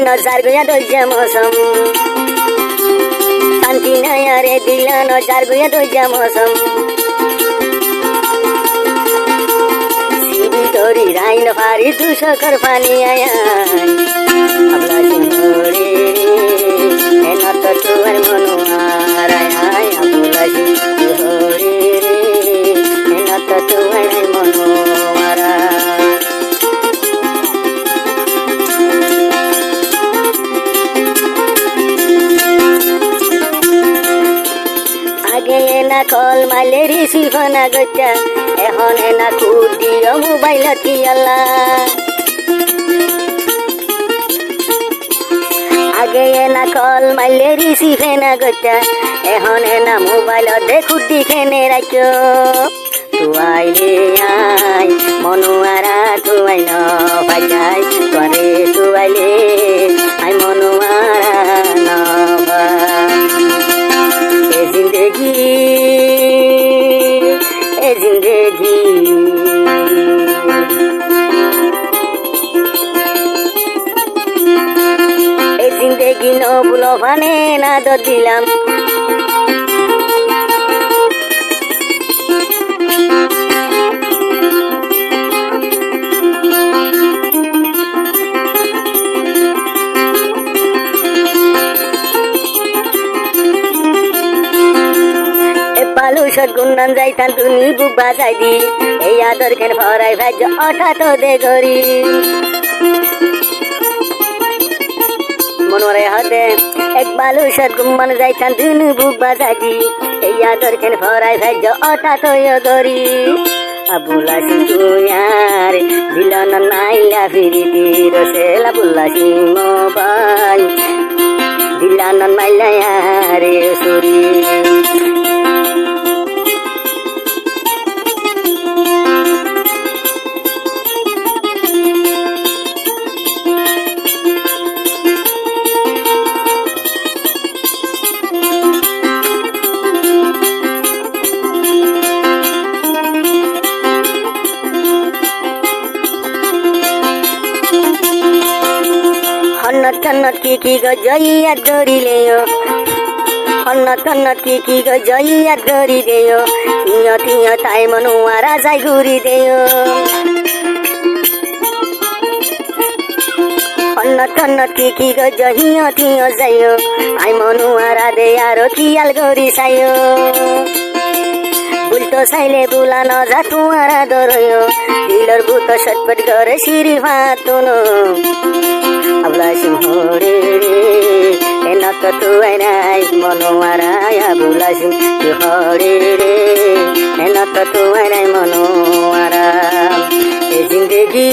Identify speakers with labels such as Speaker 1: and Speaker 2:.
Speaker 1: नजार गया दोजा मौसम शांति नया रे दिला नजार गया दोजा मौसम सीबी तोरी राइन फारी दुसकर पानी आया अबला सिंहरे रे न तो तुवर मनुआर आया अबला सिंहरे रे न तो तुवर मनुआर না কল মালে রিসিভ না গচ্চা এখন না কুদিও মোবাইল তিয়ালা আগে না কল মালে রিসিভ না গচ্চা এখন না মোবাইল দেখু দিখেনে রাখো তুয়াইলে আই মনুয়ারা তুয়াই ন ভাই তোরে তুয়াইলে আই মনুয়ারা ন जिंदगी ए जिंदगी ए जिंदगी न बुलो भाने ना दो दिलाम বালুসর গুন্ডান যাইতান তুমি বুক বাজাই দি এই আদর খেন ভরাই ভাজ্য অঠা তো দে গরি মনোরে হাতে এক বালুসর গুম্মান যাইতান তুমি বুক বাজাই দি এই আদর খেন ভরাই ভাজ্য অঠা তো দরি আবুলা সিংয়ার দিলন নাইলা ফিরিতি রসেল আবুলা সিং মোবাইল দিলান নাইলা রে সুরি कन्नत की गजैया डोरी लेयो कन्नत की गजैया डोरी देयो तियो तियो ताई मनुआरा जाय घुरी देयो कन्नत की गजैया तियो जायो आई मनुआरा दे यारो तियाल गोरी सायो बुलतो साइले बुला न जा तुम्हारा दरयो दिलर बुतो शटपट करे सिरी भातुनो अबला सिंहरे रे एन तो तुआई नाई मनुआरा अबला सिंहरे रे एन तो तुआई नाई मनुआरा ए जिंदगी